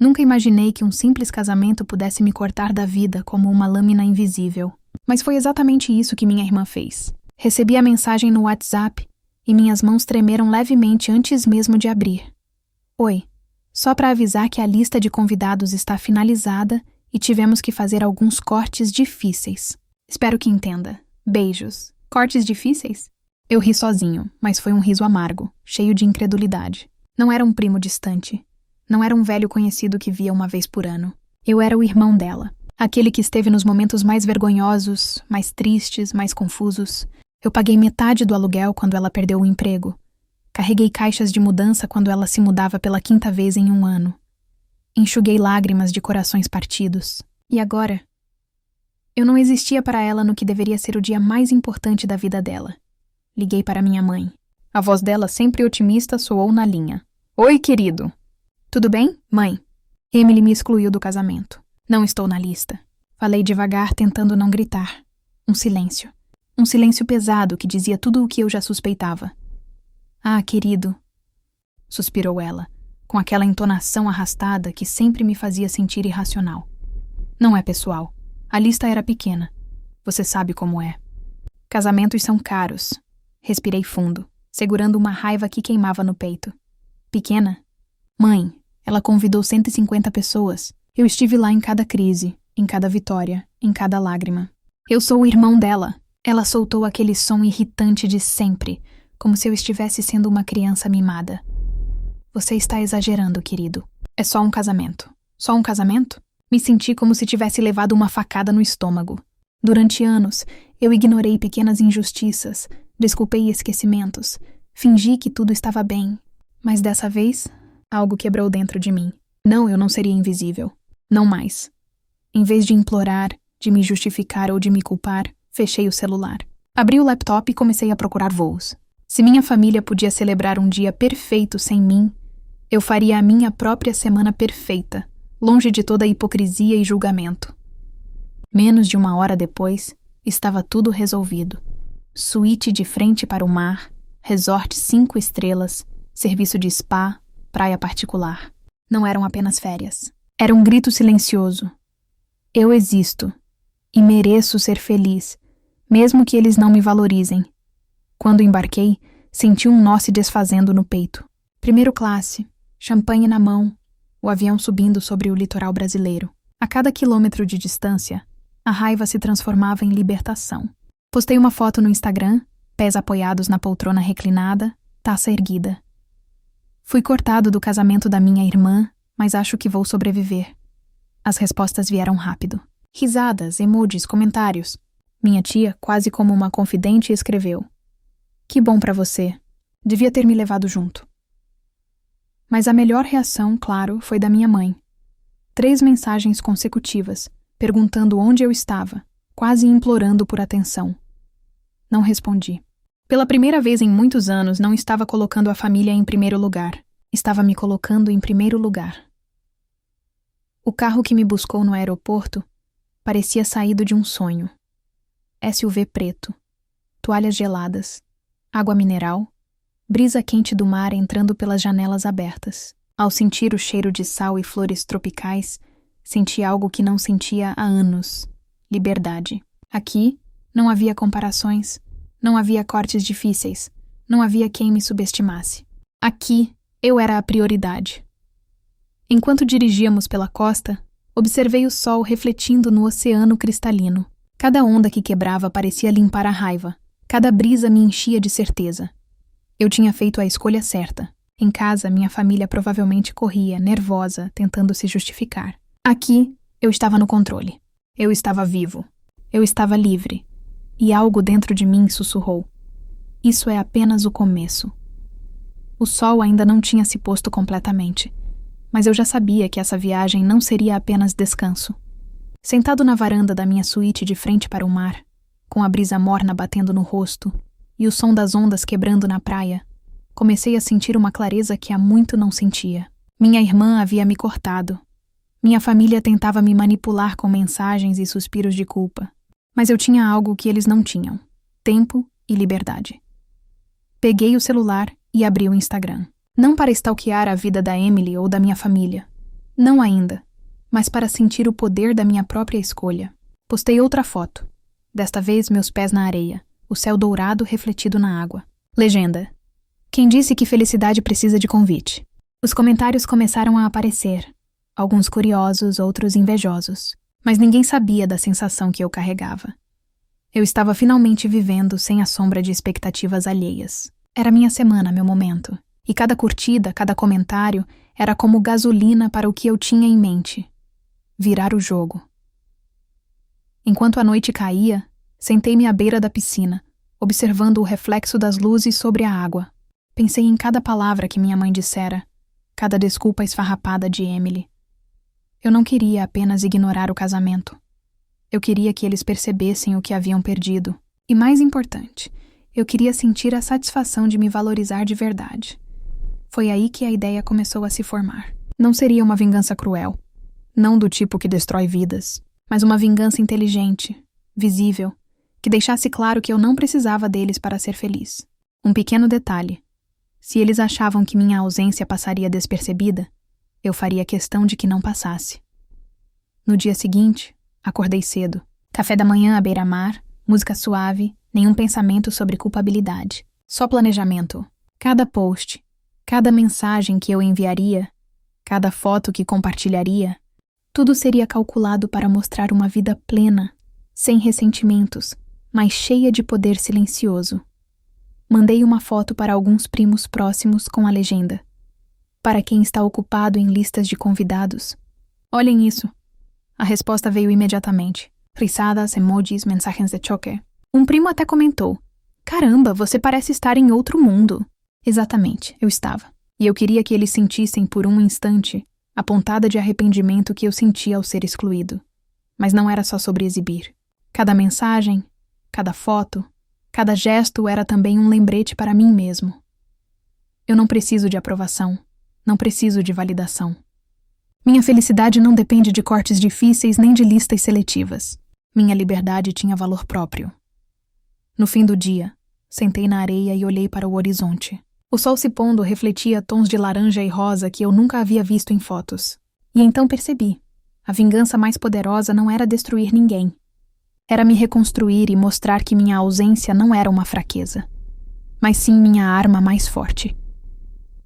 Nunca imaginei que um simples casamento pudesse me cortar da vida como uma lâmina invisível. Mas foi exatamente isso que minha irmã fez. Recebi a mensagem no WhatsApp e minhas mãos tremeram levemente antes mesmo de abrir. Oi, só para avisar que a lista de convidados está finalizada e tivemos que fazer alguns cortes difíceis. Espero que entenda. Beijos. Cortes difíceis? Eu ri sozinho, mas foi um riso amargo, cheio de incredulidade. Não era um primo distante. Não era um velho conhecido que via uma vez por ano. Eu era o irmão dela. Aquele que esteve nos momentos mais vergonhosos, mais tristes, mais confusos. Eu paguei metade do aluguel quando ela perdeu o emprego. Carreguei caixas de mudança quando ela se mudava pela 5ª vez em um ano. Enxuguei lágrimas de corações partidos. E agora? Eu não existia para ela no que deveria ser o dia mais importante da vida dela. Liguei para minha mãe. A voz dela, sempre otimista, soou na linha. Oi, querido. Tudo bem, mãe? Emily me excluiu do casamento. Não estou na lista. Falei devagar, tentando não gritar. Um silêncio. Um silêncio pesado que dizia tudo o que eu já suspeitava. Ah, querido, suspirou ela, com aquela entonação arrastada que sempre me fazia sentir irracional. Não é pessoal. A lista era pequena. Você sabe como é. Casamentos são caros. Respirei fundo, segurando uma raiva que queimava no peito. Pequena? Mãe, ela convidou 150 pessoas. Eu estive lá em cada crise, em cada vitória, em cada lágrima. Eu sou o irmão dela. Ela soltou aquele som irritante de sempre, como se eu estivesse sendo uma criança mimada. Você está exagerando, querido. É só um casamento. Só um casamento? Me senti como se tivesse levado uma facada no estômago. Durante anos, eu ignorei pequenas injustiças, desculpei esquecimentos, fingi que tudo estava bem. Mas dessa vez, algo quebrou dentro de mim. Não, eu não seria invisível. Não mais. Em vez de implorar, de me justificar ou de me culpar, fechei o celular. Abri o laptop e comecei a procurar voos. Se minha família podia celebrar um dia perfeito sem mim, eu faria a minha própria semana perfeita, longe de toda hipocrisia e julgamento. Menos de 1 hora depois, estava tudo resolvido. Suíte de frente para o mar, resort 5 estrelas, serviço de spa, praia particular. Não eram apenas férias. Era um grito silencioso. Eu existo e mereço ser feliz, mesmo que eles não me valorizem. Quando embarquei, senti um nó se desfazendo no peito. Primeiro classe, champanhe na mão, o avião subindo sobre o litoral brasileiro. A cada quilômetro de distância, a raiva se transformava em libertação. Postei uma foto no Instagram, pés apoiados na poltrona reclinada, taça erguida. Fui cortado do casamento da minha irmã, mas acho que vou sobreviver. As respostas vieram rápido. Risadas, emojis, comentários. Minha tia, quase como uma confidente, escreveu: Que bom pra você. Devia ter me levado junto. Mas a melhor reação, claro, foi da minha mãe. 3 mensagens consecutivas, perguntando onde eu estava, quase implorando por atenção. Não respondi. Pela primeira vez em muitos anos, não estava colocando a família em primeiro lugar. Estava me colocando em primeiro lugar. O carro que me buscou no aeroporto parecia saído de um sonho. SUV preto, toalhas geladas, água mineral, brisa quente do mar entrando pelas janelas abertas. Ao sentir o cheiro de sal e flores tropicais, senti algo que não sentia há anos: liberdade. Aqui, não havia comparações, não havia cortes difíceis, não havia quem me subestimasse. Aqui, eu era a prioridade. Enquanto dirigíamos pela costa, observei o sol refletindo no oceano cristalino. Cada onda que quebrava parecia limpar a raiva. Cada brisa me enchia de certeza. Eu tinha feito a escolha certa. Em casa, minha família provavelmente corria, nervosa, tentando se justificar. Aqui, eu estava no controle. Eu estava vivo. Eu estava livre. E algo dentro de mim sussurrou: Isso é apenas o começo. O sol ainda não tinha se posto completamente, mas eu já sabia que essa viagem não seria apenas descanso. Sentado na varanda da minha suíte de frente para o mar, com a brisa morna batendo no rosto e o som das ondas quebrando na praia, comecei a sentir uma clareza que há muito não sentia. Minha irmã havia me cortado. Minha família tentava me manipular com mensagens e suspiros de culpa. Mas eu tinha algo que eles não tinham: tempo e liberdade. Peguei o celular e abri o Instagram. Não para stalkear a vida da Emily ou da minha família, Não ainda, mas para sentir o poder da minha própria escolha. Postei outra foto. Desta vez, meus pés na areia, o céu dourado refletido na água. Legenda: quem disse que felicidade precisa de convite? Os comentários começaram a aparecer, alguns curiosos, outros invejosos, mas ninguém sabia da sensação que eu carregava. Eu estava finalmente vivendo sem a sombra de expectativas alheias. Era minha semana, meu momento, e cada curtida, cada comentário era como gasolina para o que eu tinha em mente: virar o jogo. Enquanto a noite caía, sentei-me à beira da piscina, observando o reflexo das luzes sobre a água. Pensei em cada palavra que minha mãe dissera, cada desculpa esfarrapada de Emily. Eu não queria apenas ignorar o casamento. Eu queria que eles percebessem o que haviam perdido. E mais importante, eu queria sentir a satisfação de me valorizar de verdade. Foi aí que a ideia começou a se formar. Não seria uma vingança cruel, não do tipo que destrói vidas, mas uma vingança inteligente, visível, que deixasse claro que eu não precisava deles para ser feliz. Um pequeno detalhe: se eles achavam que minha ausência passaria despercebida, eu faria questão de que não passasse. No dia seguinte, acordei cedo. Café da manhã à beira-mar, música suave, nenhum pensamento sobre culpabilidade. Só planejamento. Cada post, cada mensagem que eu enviaria, cada foto que compartilharia, tudo seria calculado para mostrar uma vida plena, sem ressentimentos, mas cheia de poder silencioso. Mandei uma foto para alguns primos próximos com a legenda: para quem está ocupado em listas de convidados. Olhem isso. A resposta veio imediatamente. Risadas, emojis, mensagens de choque. Um primo até comentou: caramba, você parece estar em outro mundo. Exatamente, eu estava. E eu queria que eles sentissem por um instante a pontada de arrependimento que eu sentia ao ser excluído. Mas não era só sobre exibir. Cada mensagem, cada foto, cada gesto era também um lembrete para mim mesmo. Eu não preciso de aprovação, não preciso de validação. Minha felicidade não depende de cortes difíceis nem de listas seletivas. Minha liberdade tinha valor próprio. No fim do dia, sentei na areia e olhei para o horizonte. O sol se pondo refletia tons de laranja e rosa que eu nunca havia visto em fotos. E então percebi: a vingança mais poderosa não era destruir ninguém. Era me reconstruir e mostrar que minha ausência não era uma fraqueza, mas sim minha arma mais forte.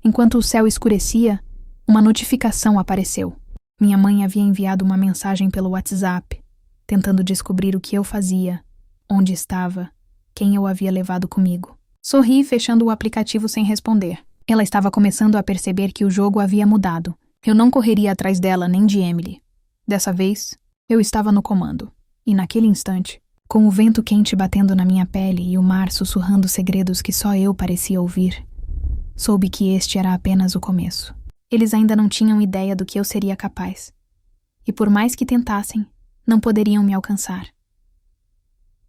Enquanto o céu escurecia, uma notificação apareceu. Minha mãe havia enviado uma mensagem pelo WhatsApp, tentando descobrir o que eu fazia, onde estava, quem eu havia levado comigo. Sorri, fechando o aplicativo sem responder. Ela estava começando a perceber que o jogo havia mudado. Eu não correria atrás dela nem de Emily. Dessa vez, eu estava no comando. E naquele instante, com o vento quente batendo na minha pele e o mar sussurrando segredos que só eu parecia ouvir, soube que este era apenas o começo. Eles ainda não tinham ideia do que eu seria capaz. E por mais que tentassem, não poderiam me alcançar.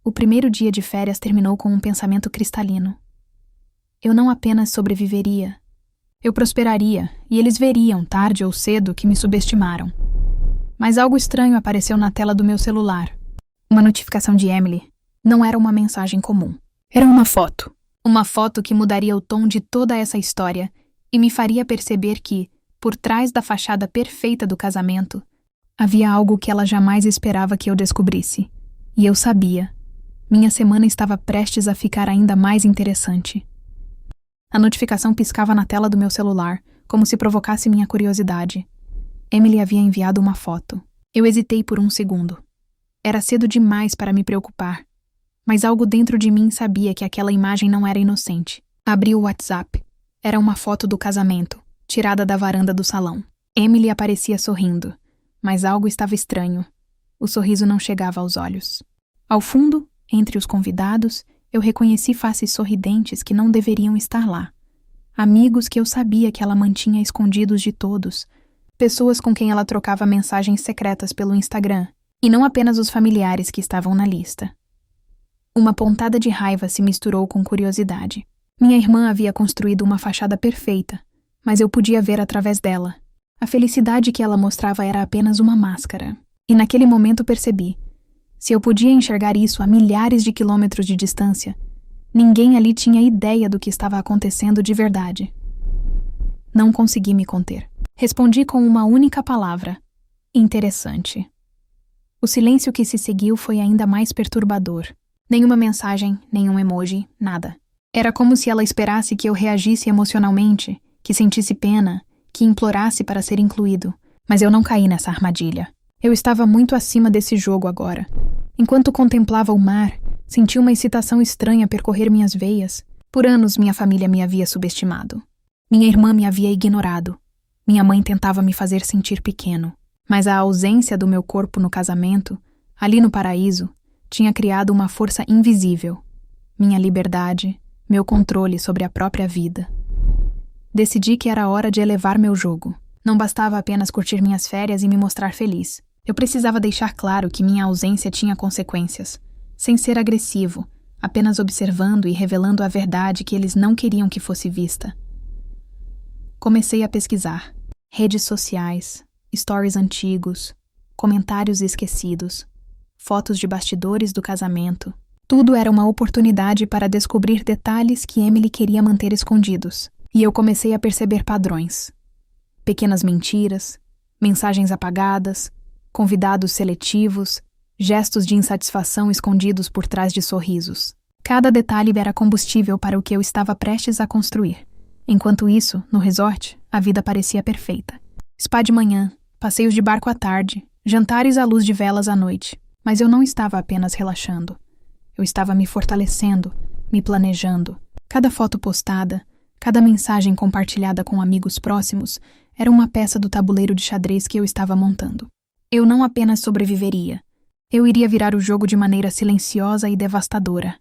O primeiro dia de férias terminou com um pensamento cristalino. Eu não apenas sobreviveria, eu prosperaria, e eles veriam, tarde ou cedo, que me subestimaram. Mas algo estranho apareceu na tela do meu celular. Uma notificação de Emily. Não era uma mensagem comum. Era uma foto. Uma foto que mudaria o tom de toda essa história e me faria perceber que, por trás da fachada perfeita do casamento, havia algo que ela jamais esperava que eu descobrisse. E eu sabia. Minha semana estava prestes a ficar ainda mais interessante. A notificação piscava na tela do meu celular, como se provocasse minha curiosidade. Emily havia enviado uma foto. Eu hesitei por um segundo. Era cedo demais para me preocupar, mas algo dentro de mim sabia que aquela imagem não era inocente. Abri o WhatsApp. Era uma foto do casamento, tirada da varanda do salão. Emily aparecia sorrindo, mas algo estava estranho. O sorriso não chegava aos olhos. Ao fundo, entre os convidados, eu reconheci faces sorridentes que não deveriam estar lá. Amigos que eu sabia que ela mantinha escondidos de todos. Pessoas com quem ela trocava mensagens secretas pelo Instagram. E não apenas os familiares que estavam na lista. Uma pontada de raiva se misturou com curiosidade. Minha irmã havia construído uma fachada perfeita, mas eu podia ver através dela. A felicidade que ela mostrava era apenas uma máscara. E naquele momento percebi: se eu podia enxergar isso a milhares de quilômetros de distância, ninguém ali tinha ideia do que estava acontecendo de verdade. Não consegui me conter. Respondi com uma única palavra: interessante. O silêncio que se seguiu foi ainda mais perturbador. Nenhuma mensagem, nenhum emoji, nada. Era como se ela esperasse que eu reagisse emocionalmente, que sentisse pena, que implorasse para ser incluído. Mas eu não caí nessa armadilha. Eu estava muito acima desse jogo agora. Enquanto contemplava o mar, senti uma excitação estranha percorrer minhas veias. Por anos minha família me havia subestimado. Minha irmã me havia ignorado. Minha mãe tentava me fazer sentir pequeno. Mas a ausência do meu corpo no casamento, ali no paraíso, tinha criado uma força invisível. Minha liberdade, meu controle sobre a própria vida. Decidi que era hora de elevar meu jogo. Não bastava apenas curtir minhas férias e me mostrar feliz. Eu precisava deixar claro que minha ausência tinha consequências. Sem ser agressivo, apenas observando e revelando a verdade que eles não queriam que fosse vista. Comecei a pesquisar. Redes sociais, stories antigos, comentários esquecidos, fotos de bastidores do casamento. Tudo era uma oportunidade para descobrir detalhes que Emily queria manter escondidos. E eu comecei a perceber padrões. Pequenas mentiras, mensagens apagadas, convidados seletivos, gestos de insatisfação escondidos por trás de sorrisos. Cada detalhe era combustível para o que eu estava prestes a construir. Enquanto isso, no resort, a vida parecia perfeita. Spa de manhã, passeios de barco à tarde, jantares à luz de velas à noite. Mas eu não estava apenas relaxando. Eu estava me fortalecendo, me planejando. Cada foto postada, cada mensagem compartilhada com amigos próximos era uma peça do tabuleiro de xadrez que eu estava montando. Eu não apenas sobreviveria. Eu iria virar o jogo de maneira silenciosa e devastadora.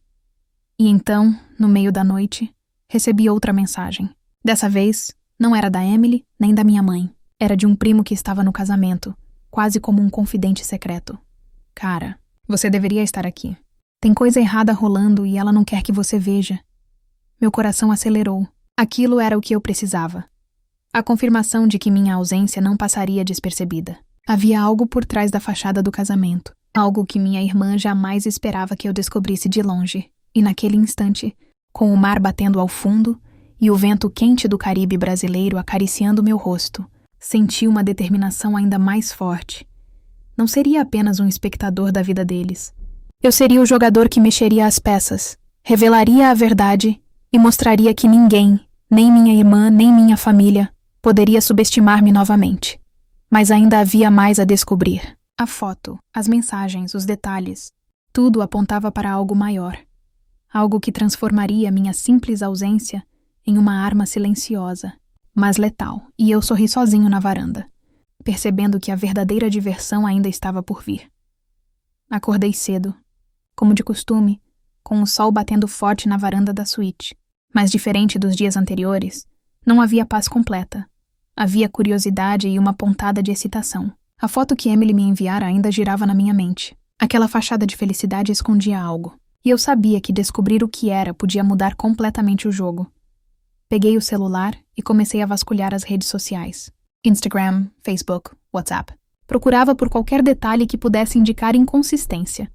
E então, no meio da noite, recebi outra mensagem. Dessa vez, não era da Emily nem da minha mãe. Era de um primo que estava no casamento, quase como um confidente secreto. Cara, você deveria estar aqui. Tem coisa errada rolando e ela não quer que você veja. Meu coração acelerou. Aquilo era o que eu precisava. A confirmação de que minha ausência não passaria despercebida. Havia algo por trás da fachada do casamento. Algo que minha irmã jamais esperava que eu descobrisse de longe. E naquele instante, com o mar batendo ao fundo e o vento quente do Caribe brasileiro acariciando meu rosto, senti uma determinação ainda mais forte. Não seria apenas um espectador da vida deles. Eu seria o jogador que mexeria as peças, revelaria a verdade e mostraria que ninguém, nem minha irmã, nem minha família, poderia subestimar-me novamente. Mas ainda havia mais a descobrir. A foto, as mensagens, os detalhes, tudo apontava para algo maior. Algo que transformaria minha simples ausência em uma arma silenciosa, mas letal, e eu sorri sozinho na varanda, percebendo que a verdadeira diversão ainda estava por vir. Acordei cedo, como de costume, com o sol batendo forte na varanda da suíte. Mas diferente dos dias anteriores, não havia paz completa. Havia curiosidade e uma pontada de excitação. A foto que Emily me enviara ainda girava na minha mente. Aquela fachada de felicidade escondia algo. E eu sabia que descobrir o que era podia mudar completamente o jogo. Peguei o celular e comecei a vasculhar as redes sociais. Instagram, Facebook, WhatsApp. Procurava por qualquer detalhe que pudesse indicar inconsistência.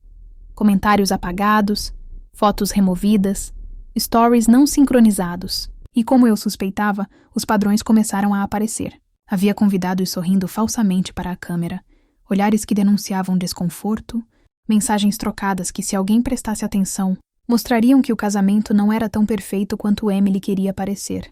Comentários apagados, fotos removidas, stories não sincronizados. E como eu suspeitava, os padrões começaram a aparecer. Havia convidados sorrindo falsamente para a câmera, olhares que denunciavam desconforto, mensagens trocadas que, se alguém prestasse atenção, mostrariam que o casamento não era tão perfeito quanto Emily queria parecer.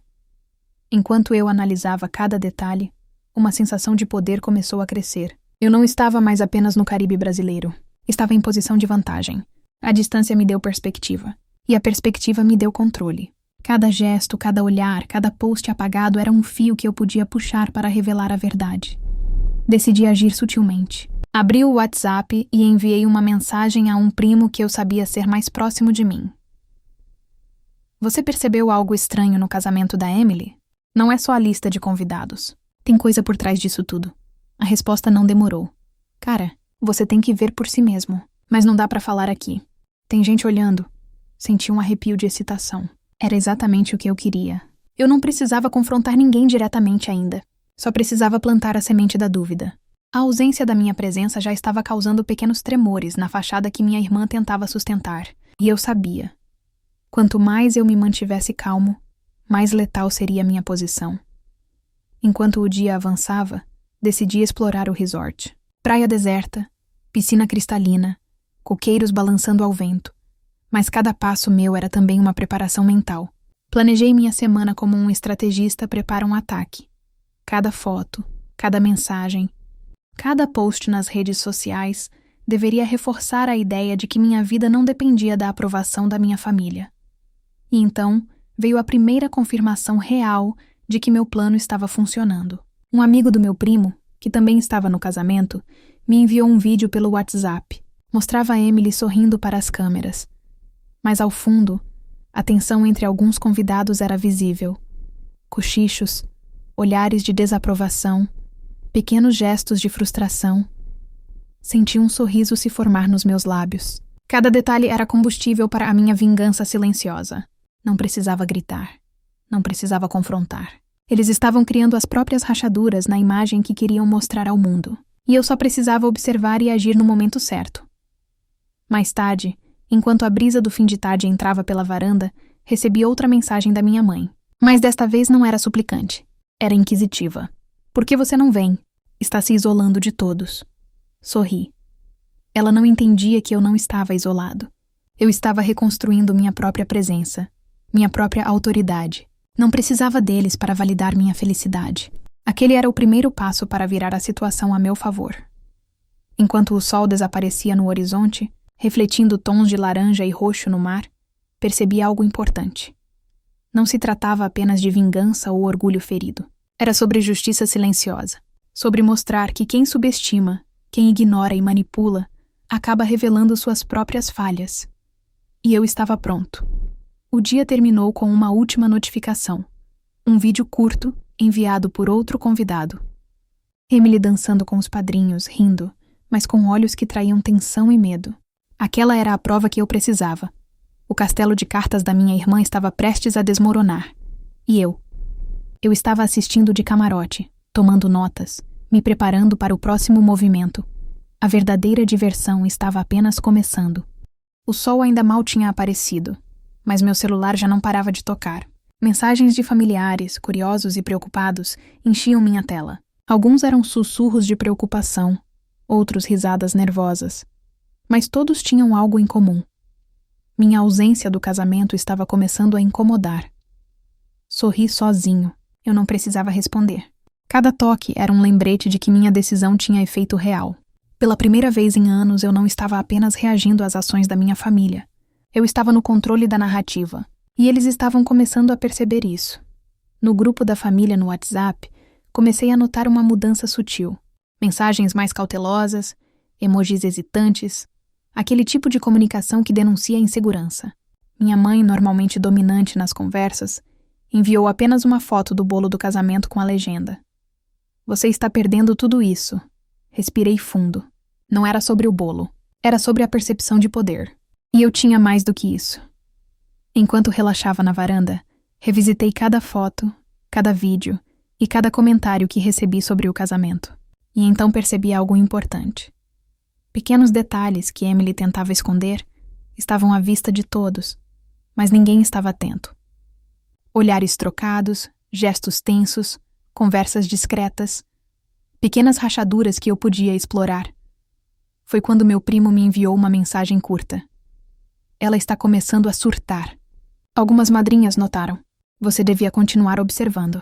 Enquanto eu analisava cada detalhe, uma sensação de poder começou a crescer. Eu não estava mais apenas no Caribe brasileiro. Estava em posição de vantagem. A distância me deu perspectiva. E a perspectiva me deu controle. Cada gesto, cada olhar, cada post apagado era um fio que eu podia puxar para revelar a verdade. Decidi agir sutilmente. Abri o WhatsApp e enviei uma mensagem a um primo que eu sabia ser mais próximo de mim. Você percebeu algo estranho no casamento da Emily? Não é só a lista de convidados. Tem coisa por trás disso tudo. A resposta não demorou. Cara, você tem que ver por si mesmo. Mas não dá pra falar aqui. Tem gente olhando. Senti um arrepio de excitação. Era exatamente o que eu queria. Eu não precisava confrontar ninguém diretamente ainda. Só precisava plantar a semente da dúvida. A ausência da minha presença já estava causando pequenos tremores na fachada que minha irmã tentava sustentar. E eu sabia. Quanto mais eu me mantivesse calmo, mais letal seria a minha posição. Enquanto o dia avançava, decidi explorar o resort. Praia deserta, piscina cristalina, coqueiros balançando ao vento. Mas cada passo meu era também uma preparação mental. Planejei minha semana como um estrategista prepara um ataque. Cada foto, cada mensagem, cada post nas redes sociais deveria reforçar a ideia de que minha vida não dependia da aprovação da minha família. E então veio a primeira confirmação real de que meu plano estava funcionando. Um amigo do meu primo, que também estava no casamento, me enviou um vídeo pelo WhatsApp. Mostrava Emily sorrindo para as câmeras. Mas ao fundo, a tensão entre alguns convidados era visível. Cochichos, olhares de desaprovação, pequenos gestos de frustração. Senti um sorriso se formar nos meus lábios. Cada detalhe era combustível para a minha vingança silenciosa. Não precisava gritar. Não precisava confrontar. Eles estavam criando as próprias rachaduras na imagem que queriam mostrar ao mundo. E eu só precisava observar e agir no momento certo. Mais tarde, enquanto a brisa do fim de tarde entrava pela varanda, recebi outra mensagem da minha mãe. Mas desta vez não era suplicante. Era inquisitiva. Por que você não vem? Está se isolando de todos. Sorri. Ela não entendia que eu não estava isolado. Eu estava reconstruindo minha própria presença, minha própria autoridade. Não precisava deles para validar minha felicidade. Aquele era o primeiro passo para virar a situação a meu favor. Enquanto o sol desaparecia no horizonte, refletindo tons de laranja e roxo no mar, percebi algo importante. Não se tratava apenas de vingança ou orgulho ferido. Era sobre justiça silenciosa. Sobre mostrar que quem subestima, quem ignora e manipula, acaba revelando suas próprias falhas. E eu estava pronto. O dia terminou com uma última notificação. Um vídeo curto, enviado por outro convidado. Emily dançando com os padrinhos, rindo, mas com olhos que traíam tensão e medo. Aquela era a prova que eu precisava. O castelo de cartas da minha irmã estava prestes a desmoronar. E eu? Eu estava assistindo de camarote, tomando notas, me preparando para o próximo movimento. A verdadeira diversão estava apenas começando. O sol ainda mal tinha aparecido, mas meu celular já não parava de tocar. Mensagens de familiares, curiosos e preocupados, enchiam minha tela. Alguns eram sussurros de preocupação, outros risadas nervosas. Mas todos tinham algo em comum. Minha ausência do casamento estava começando a incomodar. Sorri sozinho. Eu não precisava responder. Cada toque era um lembrete de que minha decisão tinha efeito real. Pela primeira vez em anos, eu não estava apenas reagindo às ações da minha família. Eu estava no controle da narrativa. E eles estavam começando a perceber isso. No grupo da família no WhatsApp, comecei a notar uma mudança sutil. Mensagens mais cautelosas, emojis hesitantes, aquele tipo de comunicação que denuncia a insegurança. Minha mãe, normalmente dominante nas conversas, enviou apenas uma foto do bolo do casamento com a legenda: "Você está perdendo tudo isso." Respirei fundo. Não era sobre o bolo. Era sobre a percepção de poder. E eu tinha mais do que isso. Enquanto relaxava na varanda, revisitei cada foto, cada vídeo e cada comentário que recebi sobre o casamento. E então percebi algo importante. Pequenos detalhes que Emily tentava esconder estavam à vista de todos, mas ninguém estava atento. Olhares trocados, gestos tensos, conversas discretas, pequenas rachaduras que eu podia explorar. Foi quando meu primo me enviou uma mensagem curta. "Ela está começando a surtar." Algumas madrinhas notaram. Você devia continuar observando.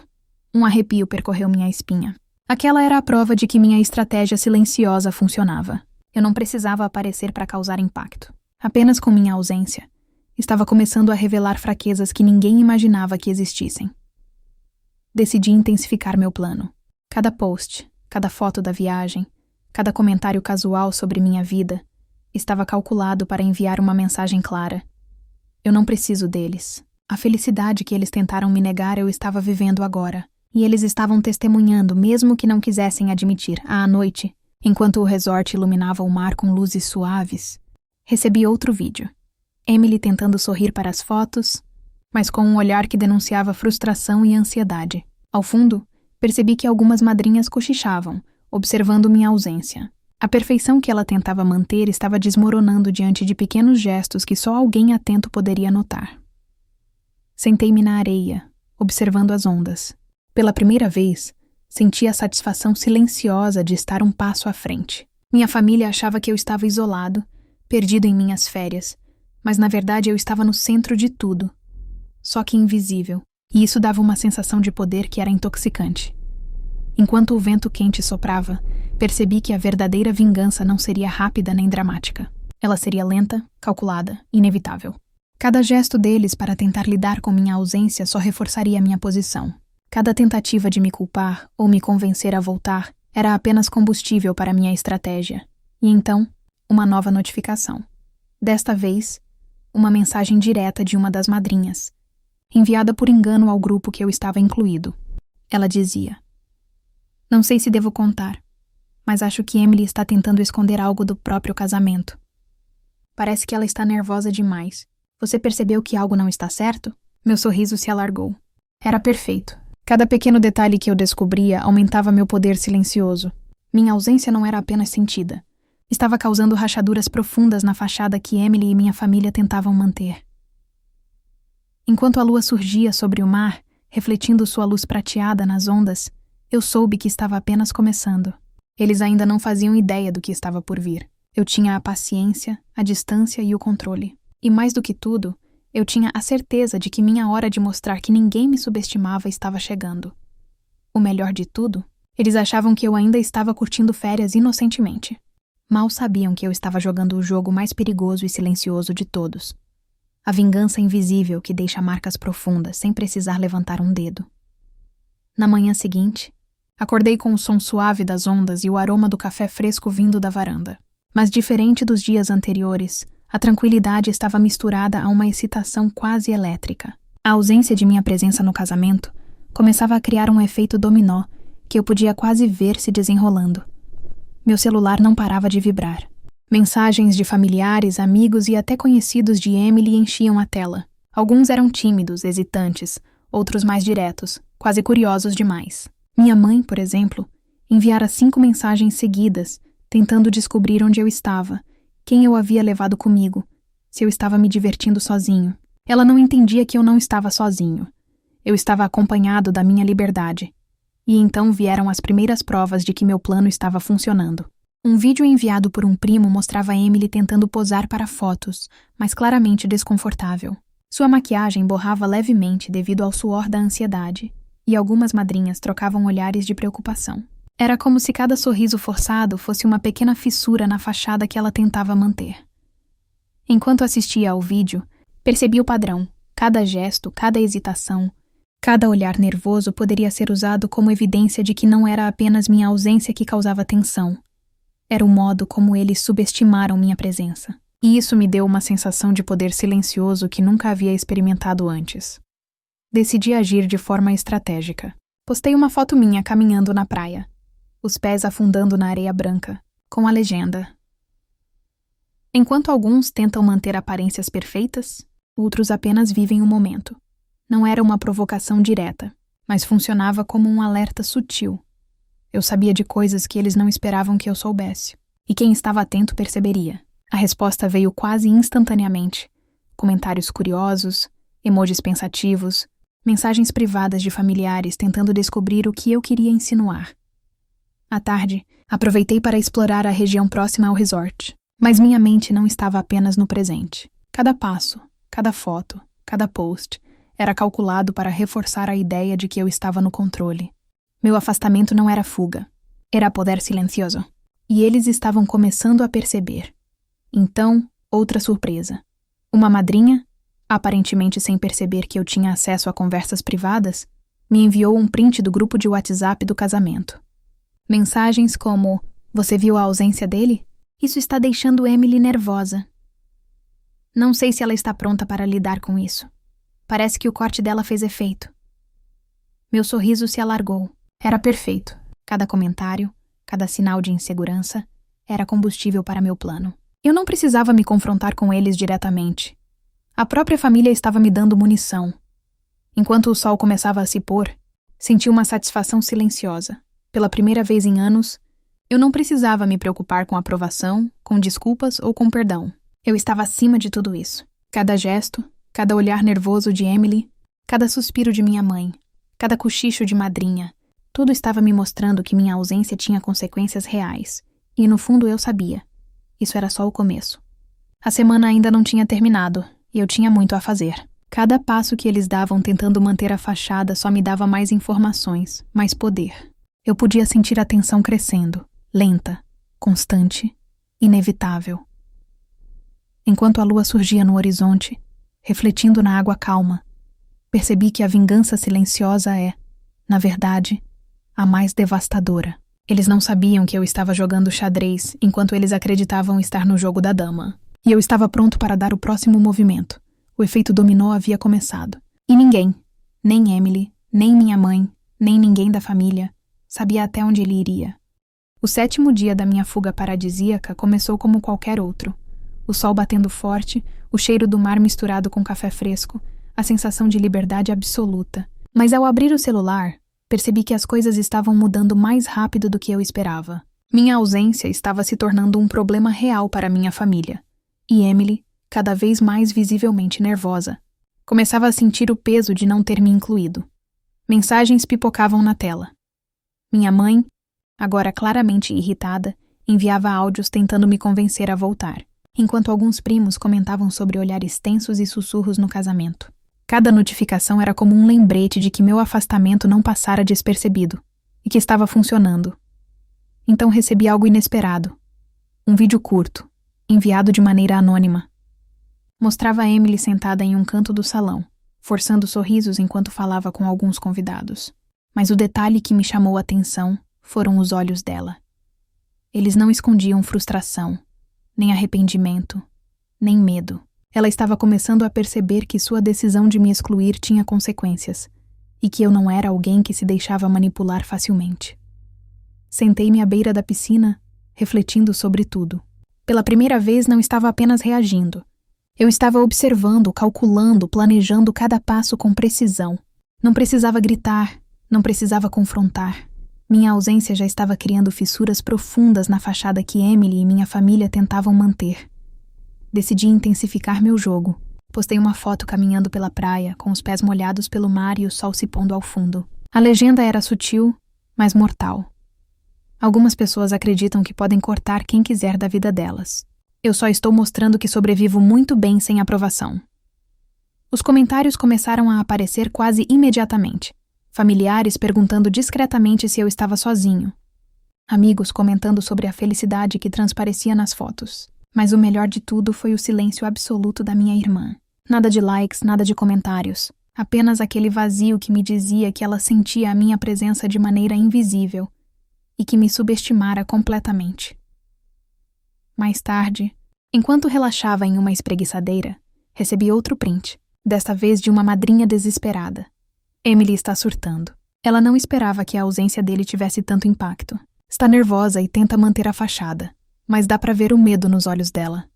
Um arrepio percorreu minha espinha. Aquela era a prova de que minha estratégia silenciosa funcionava. Eu não precisava aparecer para causar impacto. Apenas com minha ausência, estava começando a revelar fraquezas que ninguém imaginava que existissem. Decidi intensificar meu plano. Cada post, cada foto da viagem, cada comentário casual sobre minha vida, estava calculado para enviar uma mensagem clara. Eu não preciso deles. A felicidade que eles tentaram me negar eu estava vivendo agora. E eles estavam testemunhando, mesmo que não quisessem admitir. À noite, enquanto o resort iluminava o mar com luzes suaves, recebi outro vídeo. Emily tentando sorrir para as fotos, mas com um olhar que denunciava frustração e ansiedade. Ao fundo, percebi que algumas madrinhas cochichavam, observando minha ausência. A perfeição que ela tentava manter estava desmoronando diante de pequenos gestos que só alguém atento poderia notar. Sentei-me na areia, observando as ondas. Pela primeira vez, Sentia a satisfação silenciosa de estar um passo à frente. Minha família achava que eu estava isolado, perdido em minhas férias, mas na verdade eu estava no centro de tudo, só que invisível, e isso dava uma sensação de poder que era intoxicante. Enquanto o vento quente soprava, percebi que a verdadeira vingança não seria rápida nem dramática. Ela seria lenta, calculada, inevitável. Cada gesto deles para tentar lidar com minha ausência só reforçaria minha posição. Cada tentativa de me culpar ou me convencer a voltar era apenas combustível para minha estratégia. E então, uma nova notificação. Desta vez, uma mensagem direta de uma das madrinhas, enviada por engano ao grupo que eu estava incluído. Ela dizia: "Não sei se devo contar, mas acho que Emily está tentando esconder algo do próprio casamento. Parece que ela está nervosa demais. Você percebeu que algo não está certo?" Meu sorriso se alargou. Era perfeito. Cada pequeno detalhe que eu descobria aumentava meu poder silencioso. Minha ausência não era apenas sentida. Estava causando rachaduras profundas na fachada que Emily e minha família tentavam manter. Enquanto a lua surgia sobre o mar, refletindo sua luz prateada nas ondas, eu soube que estava apenas começando. Eles ainda não faziam ideia do que estava por vir. Eu tinha a paciência, a distância e o controle. E mais do que tudo, eu tinha a certeza de que minha hora de mostrar que ninguém me subestimava estava chegando. O melhor de tudo, eles achavam que eu ainda estava curtindo férias inocentemente. Mal sabiam que eu estava jogando o jogo mais perigoso e silencioso de todos. A vingança invisível que deixa marcas profundas sem precisar levantar um dedo. Na manhã seguinte, acordei com o som suave das ondas e o aroma do café fresco vindo da varanda. Mas diferente dos dias anteriores, a tranquilidade estava misturada a uma excitação quase elétrica. A ausência de minha presença no casamento começava a criar um efeito dominó que eu podia quase ver se desenrolando. Meu celular não parava de vibrar. Mensagens de familiares, amigos e até conhecidos de Emily enchiam a tela. Alguns eram tímidos, hesitantes, outros mais diretos, quase curiosos demais. Minha mãe, por exemplo, enviara 5 mensagens seguidas, tentando descobrir onde eu estava, quem eu havia levado comigo, se eu estava me divertindo sozinho. Ela não entendia que eu não estava sozinho. Eu estava acompanhado da minha liberdade. E então vieram as primeiras provas de que meu plano estava funcionando. Um vídeo enviado por um primo mostrava Emily tentando posar para fotos, mas claramente desconfortável. Sua maquiagem borrava levemente devido ao suor da ansiedade, e algumas madrinhas trocavam olhares de preocupação. Era como se cada sorriso forçado fosse uma pequena fissura na fachada que ela tentava manter. Enquanto assistia ao vídeo, percebi o padrão. Cada gesto, cada hesitação, cada olhar nervoso poderia ser usado como evidência de que não era apenas minha ausência que causava tensão. Era o modo como eles subestimaram minha presença. E isso me deu uma sensação de poder silencioso que nunca havia experimentado antes. Decidi agir de forma estratégica. Postei uma foto minha caminhando na praia, os pés afundando na areia branca, com a legenda: "Enquanto alguns tentam manter aparências perfeitas, outros apenas vivem o momento." Não era uma provocação direta, mas funcionava como um alerta sutil. Eu sabia de coisas que eles não esperavam que eu soubesse, e quem estava atento perceberia. A resposta veio quase instantaneamente. Comentários curiosos, emojis pensativos, mensagens privadas de familiares tentando descobrir o que eu queria insinuar. À tarde, aproveitei para explorar a região próxima ao resort, mas minha mente não estava apenas no presente. Cada passo, cada foto, cada post era calculado para reforçar a ideia de que eu estava no controle. Meu afastamento não era fuga, era poder silencioso. E eles estavam começando a perceber. Então, outra surpresa. Uma madrinha, aparentemente sem perceber que eu tinha acesso a conversas privadas, me enviou um print do grupo de WhatsApp do casamento. Mensagens como: "Você viu a ausência dele? Isso está deixando Emily nervosa. Não sei se ela está pronta para lidar com isso. Parece que o corte dela fez efeito." Meu sorriso se alargou. Era perfeito. Cada comentário, cada sinal de insegurança, era combustível para meu plano. Eu não precisava me confrontar com eles diretamente. A própria família estava me dando munição. Enquanto o sol começava a se pôr, senti uma satisfação silenciosa. Pela primeira vez em anos, eu não precisava me preocupar com aprovação, com desculpas ou com perdão. Eu estava acima de tudo isso. Cada gesto, cada olhar nervoso de Emily, cada suspiro de minha mãe, cada cochicho de madrinha, Tudo estava me mostrando que minha ausência tinha consequências reais. E no fundo eu sabia. Isso era só o começo. A semana ainda não tinha terminado, e eu tinha muito a fazer. Cada passo que eles davam tentando manter a fachada só me dava mais informações, mais poder. Eu podia sentir a tensão crescendo, lenta, constante, inevitável. Enquanto a lua surgia no horizonte, refletindo na água calma, percebi que a vingança silenciosa é, na verdade, a mais devastadora. Eles não sabiam que eu estava jogando xadrez enquanto eles acreditavam estar no jogo da dama. E eu estava pronto para dar o próximo movimento. O efeito dominó havia começado. E ninguém, nem Emily, nem minha mãe, nem ninguém da família, sabia até onde ele iria. O 7º dia da minha fuga paradisíaca começou como qualquer outro. O sol batendo forte, o cheiro do mar misturado com café fresco, a sensação de liberdade absoluta. Mas ao abrir o celular, percebi que as coisas estavam mudando mais rápido do que eu esperava. Minha ausência estava se tornando um problema real para minha família. E Emily, cada vez mais visivelmente nervosa, começava a sentir o peso de não ter me incluído. Mensagens pipocavam na tela. Minha mãe, agora claramente irritada, enviava áudios tentando me convencer a voltar, enquanto alguns primos comentavam sobre olhares tensos e sussurros no casamento. Cada notificação era como um lembrete de que meu afastamento não passara despercebido e que estava funcionando. Então recebi algo inesperado. Um vídeo curto, enviado de maneira anônima. Mostrava Emily sentada em um canto do salão, forçando sorrisos enquanto falava com alguns convidados. Mas o detalhe que me chamou a atenção foram os olhos dela. Eles não escondiam frustração, nem arrependimento, nem medo. Ela estava começando a perceber que sua decisão de me excluir tinha consequências, e que eu não era alguém que se deixava manipular facilmente. Sentei-me à beira da piscina, refletindo sobre tudo. Pela primeira vez não estava apenas reagindo. Eu estava observando, calculando, planejando cada passo com precisão. Não precisava gritar, não precisava confrontar. Minha ausência já estava criando fissuras profundas na fachada que Emily e minha família tentavam manter. Decidi intensificar meu jogo. Postei uma foto caminhando pela praia, com os pés molhados pelo mar e o sol se pondo ao fundo. A legenda era sutil, mas mortal. Algumas pessoas acreditam que podem cortar quem quiser da vida delas. Eu só estou mostrando que sobrevivo muito bem sem aprovação. Os comentários começaram a aparecer quase imediatamente. Familiares perguntando discretamente se eu estava sozinho. Amigos comentando sobre a felicidade que transparecia nas fotos. Mas o melhor de tudo foi o silêncio absoluto da minha irmã. Nada de likes, nada de comentários. Apenas aquele vazio que me dizia que ela sentia a minha presença de maneira invisível e que me subestimara completamente. Mais tarde, enquanto relaxava em uma espreguiçadeira, recebi outro print, desta vez de uma madrinha desesperada. Emily está surtando. Ela não esperava que a ausência dele tivesse tanto impacto. Está nervosa e tenta manter a fachada, mas dá pra ver o medo nos olhos dela.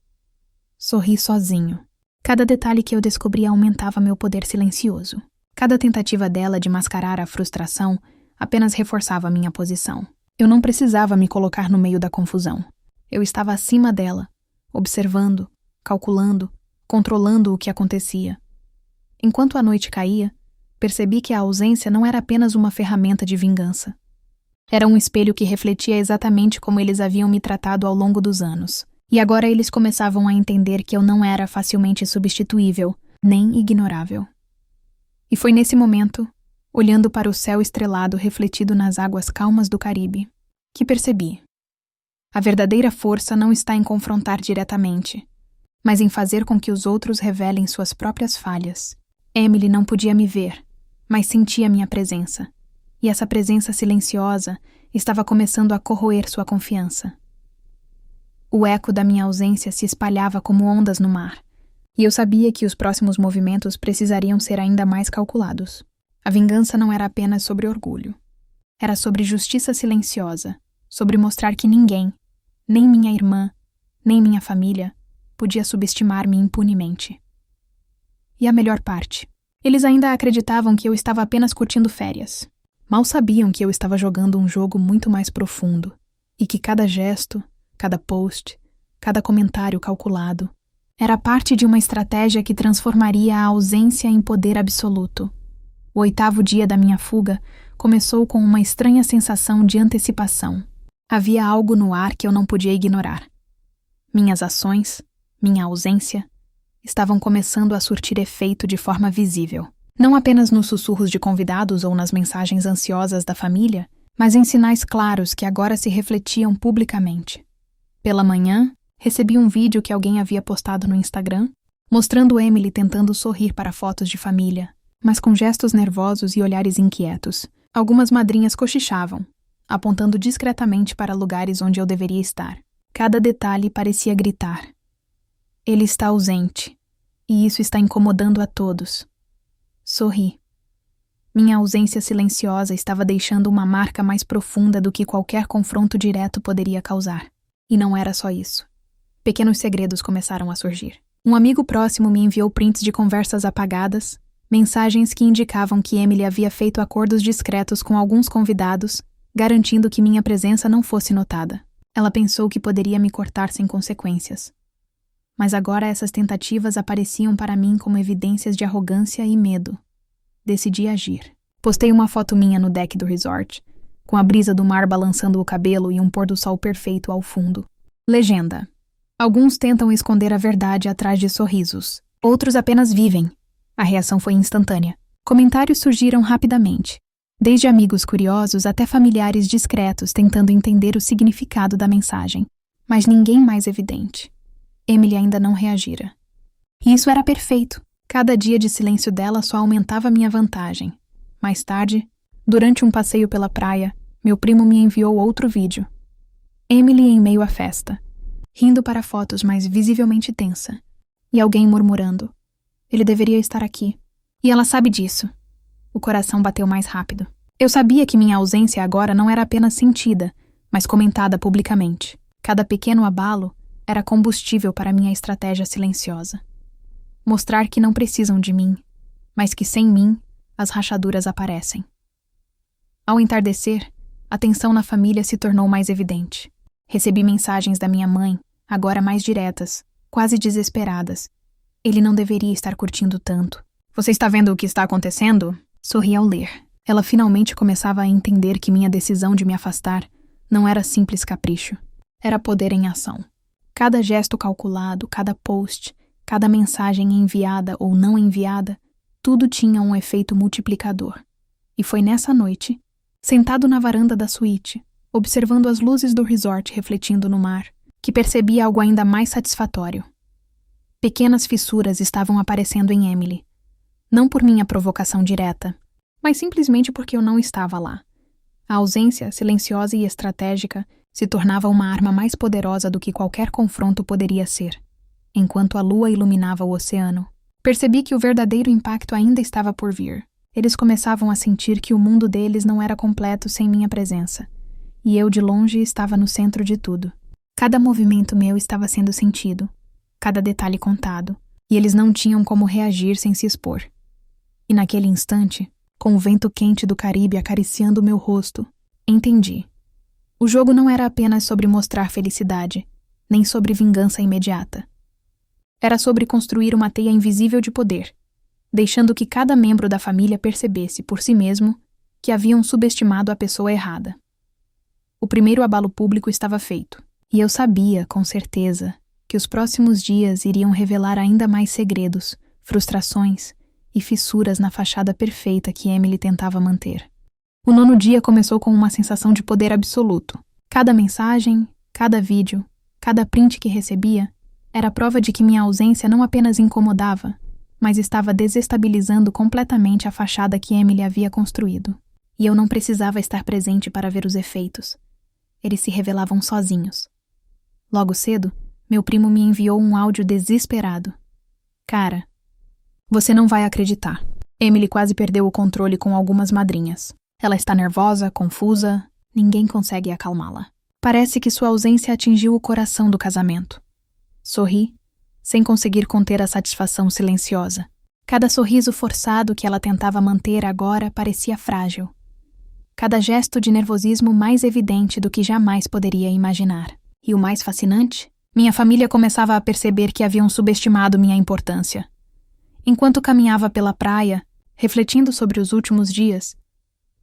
Sorri sozinho. Cada detalhe que eu descobri aumentava meu poder silencioso. Cada tentativa dela de mascarar a frustração apenas reforçava minha posição. Eu não precisava me colocar no meio da confusão. Eu estava acima dela, observando, calculando, controlando o que acontecia. Enquanto a noite caía, percebi que a ausência não era apenas uma ferramenta de vingança. Era um espelho que refletia exatamente como eles haviam me tratado ao longo dos anos. E agora eles começavam a entender que eu não era facilmente substituível, nem ignorável. E foi nesse momento, olhando para o céu estrelado refletido nas águas calmas do Caribe, que percebi. A verdadeira força não está em confrontar diretamente, mas em fazer com que os outros revelem suas próprias falhas. Emily não podia me ver, mas sentia minha presença. E essa presença silenciosa estava começando a corroer sua confiança. O eco da minha ausência se espalhava como ondas no mar, e eu sabia que os próximos movimentos precisariam ser ainda mais calculados. A vingança não era apenas sobre orgulho. Era sobre justiça silenciosa, sobre mostrar que ninguém, nem minha irmã, nem minha família, podia subestimar-me impunemente. E a melhor parte, eles ainda acreditavam que eu estava apenas curtindo férias. Mal sabiam que eu estava jogando um jogo muito mais profundo e que cada gesto, cada post, cada comentário calculado era parte de uma estratégia que transformaria a ausência em poder absoluto. O 8º dia da minha fuga começou com uma estranha sensação de antecipação. Havia algo no ar que eu não podia ignorar. Minhas ações, minha ausência, estavam começando a surtir efeito de forma visível. Não apenas nos sussurros de convidados ou nas mensagens ansiosas da família, mas em sinais claros que agora se refletiam publicamente. Pela manhã, recebi um vídeo que alguém havia postado no Instagram, mostrando Emily tentando sorrir para fotos de família, mas com gestos nervosos e olhares inquietos. Algumas madrinhas cochichavam, apontando discretamente para lugares onde eu deveria estar. Cada detalhe parecia gritar: ele está ausente, e isso está incomodando a todos. Sorri. Minha ausência silenciosa estava deixando uma marca mais profunda do que qualquer confronto direto poderia causar. E não era só isso. Pequenos segredos começaram a surgir. Um amigo próximo me enviou prints de conversas apagadas, mensagens que indicavam que Emily havia feito acordos discretos com alguns convidados, garantindo que minha presença não fosse notada. Ela pensou que poderia me cortar sem consequências. Mas agora essas tentativas apareciam para mim como evidências de arrogância e medo. Decidi agir. Postei uma foto minha no deck do resort, com a brisa do mar balançando o cabelo e um pôr-do-sol perfeito ao fundo. Legenda: alguns tentam esconder a verdade atrás de sorrisos. Outros apenas vivem. A reação foi instantânea. Comentários surgiram rapidamente, desde amigos curiosos até familiares discretos tentando entender o significado da mensagem. Mas ninguém mais evidente. Emily ainda não reagira. E isso era perfeito. Cada dia de silêncio dela só aumentava minha vantagem. Mais tarde, durante um passeio pela praia, meu primo me enviou outro vídeo. Emily em meio à festa, rindo para fotos, mas visivelmente tensa. E alguém murmurando: ele deveria estar aqui. E ela sabe disso. O coração bateu mais rápido. Eu sabia que minha ausência agora não era apenas sentida, mas comentada publicamente. Cada pequeno abalo era combustível para minha estratégia silenciosa. Mostrar que não precisam de mim, mas que sem mim, as rachaduras aparecem. Ao entardecer, a tensão na família se tornou mais evidente. Recebi mensagens da minha mãe, agora mais diretas, quase desesperadas. Ele não deveria estar curtindo tanto. Você está vendo o que está acontecendo? Sorri ao ler. Ela finalmente começava a entender que minha decisão de me afastar não era simples capricho. Era poder em ação. Cada gesto calculado, cada post, cada mensagem enviada ou não enviada, tudo tinha um efeito multiplicador. E foi nessa noite, sentado na varanda da suíte, observando as luzes do resort refletindo no mar, que percebi algo ainda mais satisfatório. Pequenas fissuras estavam aparecendo em Emily. Não por minha provocação direta, mas simplesmente porque eu não estava lá. A ausência, silenciosa e estratégica, se tornava uma arma mais poderosa do que qualquer confronto poderia ser. Enquanto a lua iluminava o oceano, percebi que o verdadeiro impacto ainda estava por vir. Eles começavam a sentir que o mundo deles não era completo sem minha presença, e eu de longe estava no centro de tudo. Cada movimento meu estava sendo sentido, cada detalhe contado, e eles não tinham como reagir sem se expor. E naquele instante, com o vento quente do Caribe acariciando meu rosto, entendi. O jogo não era apenas sobre mostrar felicidade, nem sobre vingança imediata. Era sobre construir uma teia invisível de poder, deixando que cada membro da família percebesse por si mesmo que haviam subestimado a pessoa errada. O primeiro abalo público estava feito, e eu sabia, com certeza, que os próximos dias iriam revelar ainda mais segredos, frustrações e fissuras na fachada perfeita que Emily tentava manter. O 9º dia começou com uma sensação de poder absoluto. Cada mensagem, cada vídeo, cada print que recebia era prova de que minha ausência não apenas incomodava, mas estava desestabilizando completamente a fachada que Emily havia construído. E eu não precisava estar presente para ver os efeitos. Eles se revelavam sozinhos. Logo cedo, meu primo me enviou um áudio desesperado. Cara, você não vai acreditar. Emily quase perdeu o controle com algumas madrinhas. Ela está nervosa, confusa, ninguém consegue acalmá-la. Parece que sua ausência atingiu o coração do casamento. Sorri, sem conseguir conter a satisfação silenciosa. Cada sorriso forçado que ela tentava manter agora parecia frágil. Cada gesto de nervosismo mais evidente do que jamais poderia imaginar. E o mais fascinante? Minha família começava a perceber que haviam subestimado minha importância. Enquanto caminhava pela praia, refletindo sobre os últimos dias,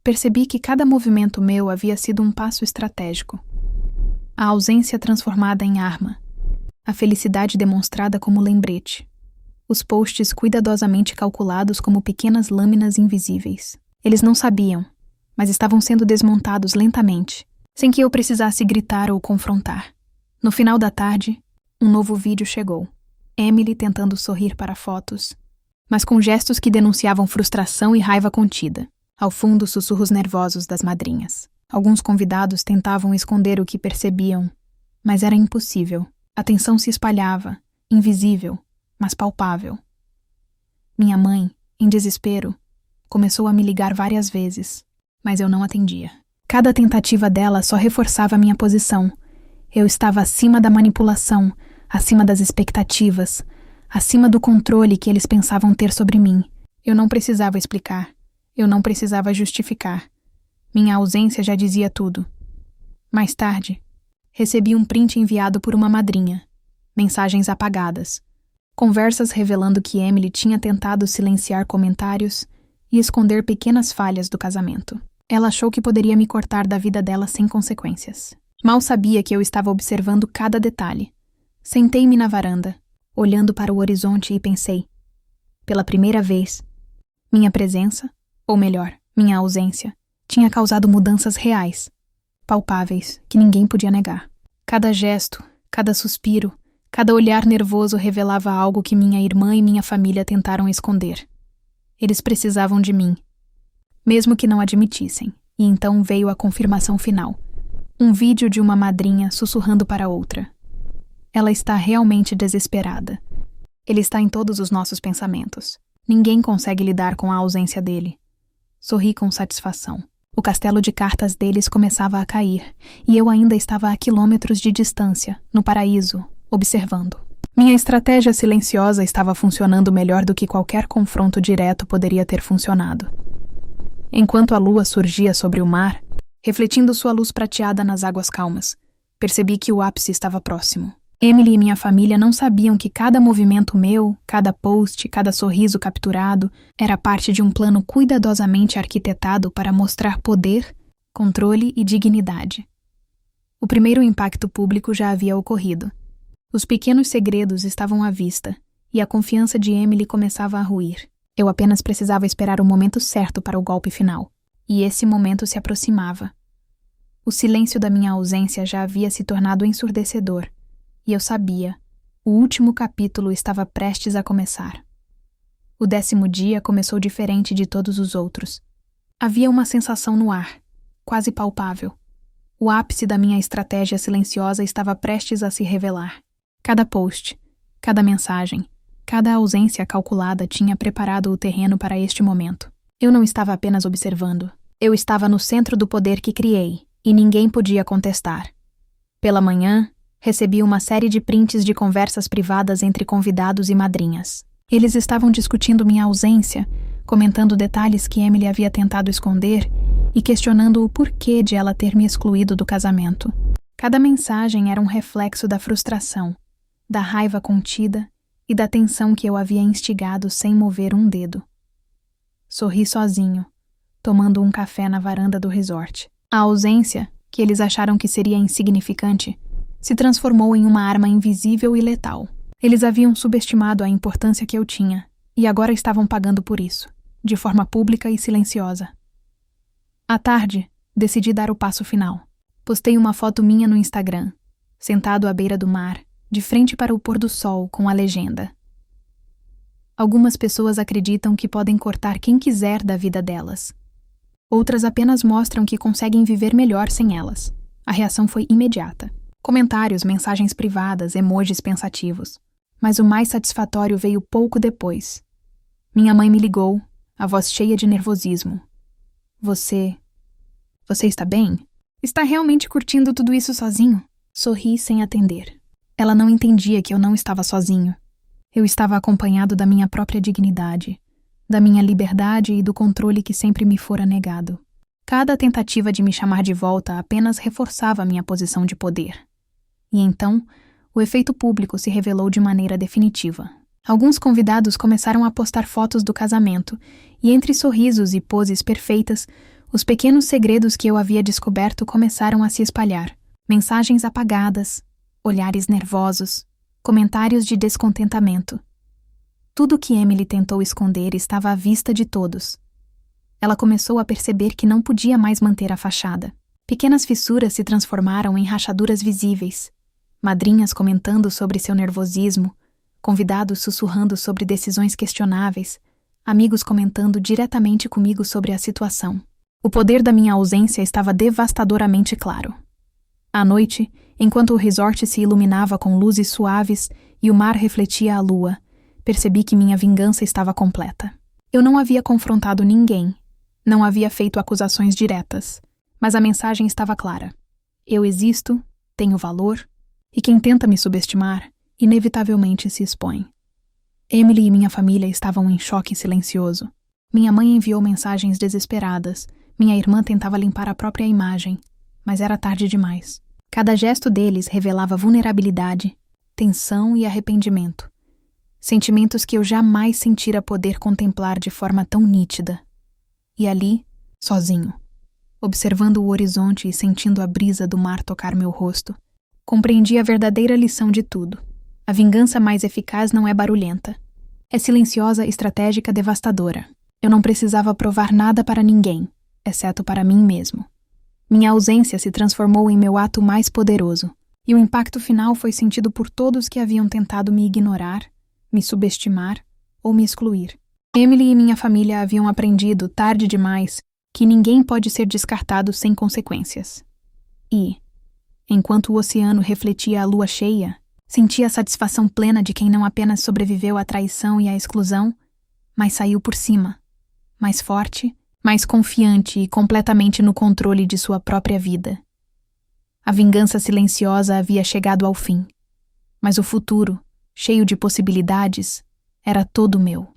Percebi que cada movimento meu havia sido um passo estratégico. A ausência transformada em arma. A felicidade demonstrada como lembrete. Os posts cuidadosamente calculados como pequenas lâminas invisíveis. Eles não sabiam, mas estavam sendo desmontados lentamente, sem que eu precisasse gritar ou confrontar. No final da tarde, um novo vídeo chegou. Emily tentando sorrir para fotos, mas com gestos que denunciavam frustração e raiva contida. Ao fundo, sussurros nervosos das madrinhas. Alguns convidados tentavam esconder o que percebiam, mas era impossível. A tensão se espalhava, invisível, mas palpável. Minha mãe, em desespero, começou a me ligar várias vezes, mas eu não atendia. Cada tentativa dela só reforçava minha posição. Eu estava acima da manipulação, acima das expectativas, acima do controle que eles pensavam ter sobre mim. Eu não precisava explicar. Eu não precisava justificar. Minha ausência já dizia tudo. Mais tarde, recebi um print enviado por uma madrinha. Mensagens apagadas. Conversas revelando que Emily tinha tentado silenciar comentários e esconder pequenas falhas do casamento. Ela achou que poderia me cortar da vida dela sem consequências. Mal sabia que eu estava observando cada detalhe. Sentei-me na varanda, olhando para o horizonte e pensei. Pela primeira vez, minha presença, ou melhor, minha ausência, tinha causado mudanças reais, palpáveis, que ninguém podia negar. Cada gesto, cada suspiro, cada olhar nervoso revelava algo que minha irmã e minha família tentaram esconder. Eles precisavam de mim, mesmo que não admitissem, e então veio a confirmação final. Um vídeo de uma madrinha sussurrando para outra. Ela está realmente desesperada. Ele está em todos os nossos pensamentos. Ninguém consegue lidar com a ausência dele. Sorri com satisfação. O castelo de cartas deles começava a cair, e eu ainda estava a quilômetros de distância, no paraíso, observando. Minha estratégia silenciosa estava funcionando melhor do que qualquer confronto direto poderia ter funcionado. Enquanto a lua surgia sobre o mar, refletindo sua luz prateada nas águas calmas, percebi que o ápice estava próximo. Emily e minha família não sabiam que cada movimento meu, cada post, cada sorriso capturado, era parte de um plano cuidadosamente arquitetado para mostrar poder, controle e dignidade. O primeiro impacto público já havia ocorrido. Os pequenos segredos estavam à vista, e a confiança de Emily começava a ruir. Eu apenas precisava esperar o momento certo para o golpe final, e esse momento se aproximava. O silêncio da minha ausência já havia se tornado ensurdecedor, e eu sabia, o último capítulo estava prestes a começar. O 10º dia começou diferente de todos os outros. Havia uma sensação no ar, quase palpável. O ápice da minha estratégia silenciosa estava prestes a se revelar. Cada post, cada mensagem, cada ausência calculada tinha preparado o terreno para este momento. Eu não estava apenas observando. Eu estava no centro do poder que criei, e ninguém podia contestar. Pela manhã, recebi uma série de prints de conversas privadas entre convidados e madrinhas. Eles estavam discutindo minha ausência, comentando detalhes que Emily havia tentado esconder e questionando o porquê de ela ter me excluído do casamento. Cada mensagem era um reflexo da frustração, da raiva contida e da tensão que eu havia instigado sem mover um dedo. Sorri sozinho, tomando um café na varanda do resort. A ausência, que eles acharam que seria insignificante, se transformou em uma arma invisível e letal. Eles haviam subestimado a importância que eu tinha, e agora estavam pagando por isso, de forma pública e silenciosa. À tarde, decidi dar o passo final. Postei uma foto minha no Instagram, sentado à beira do mar, de frente para o pôr do sol, com a legenda: algumas pessoas acreditam que podem cortar quem quiser da vida delas. Outras apenas mostram que conseguem viver melhor sem elas. A reação foi imediata. Comentários, mensagens privadas, emojis pensativos. Mas o mais satisfatório veio pouco depois. Minha mãe me ligou, a voz cheia de nervosismo. Você está bem? Está realmente curtindo tudo isso sozinho? Sorri sem atender. Ela não entendia que eu não estava sozinho. Eu estava acompanhado da minha própria dignidade, da minha liberdade e do controle que sempre me fora negado. Cada tentativa de me chamar de volta apenas reforçava minha posição de poder. E então, o efeito público se revelou de maneira definitiva. Alguns convidados começaram a postar fotos do casamento, e entre sorrisos e poses perfeitas, Os pequenos segredos que eu havia descoberto começaram a se espalhar. Mensagens apagadas, olhares nervosos, comentários de descontentamento. Tudo que Emily tentou esconder estava à vista de todos. Ela começou a perceber que não podia mais manter a fachada. Pequenas fissuras se transformaram em rachaduras visíveis. Madrinhas comentando sobre seu nervosismo, convidados sussurrando sobre decisões questionáveis, amigos comentando diretamente comigo sobre a situação. O poder da minha ausência estava devastadoramente claro. À noite, enquanto o resort se iluminava com luzes suaves e o mar refletia a lua, percebi que minha vingança estava completa. Eu não havia confrontado ninguém, não havia feito acusações diretas, mas a mensagem estava clara. Eu existo, tenho valor, e quem tenta me subestimar, inevitavelmente se expõe. Emily e minha família estavam em choque silencioso. Minha mãe enviou mensagens desesperadas, minha irmã tentava limpar a própria imagem, mas era tarde demais. Cada gesto deles revelava vulnerabilidade, tensão e arrependimento. Sentimentos que eu jamais sentira poder contemplar de forma tão nítida. E ali, sozinho, observando o horizonte e sentindo a brisa do mar tocar meu rosto, compreendi a verdadeira lição de tudo. A vingança mais eficaz não é barulhenta. É silenciosa, estratégica, devastadora. Eu não precisava provar nada para ninguém, exceto para mim mesmo. Minha ausência se transformou em meu ato mais poderoso, e o impacto final foi sentido por todos que haviam tentado me ignorar, me subestimar ou me excluir. Emily e minha família haviam aprendido, tarde demais, que ninguém pode ser descartado sem consequências. E, enquanto o oceano refletia a lua cheia, sentia a satisfação plena de quem não apenas sobreviveu à traição e à exclusão, mas saiu por cima, mais forte, mais confiante e completamente no controle de sua própria vida. A vingança silenciosa havia chegado ao fim, mas o futuro, cheio de possibilidades, era todo meu.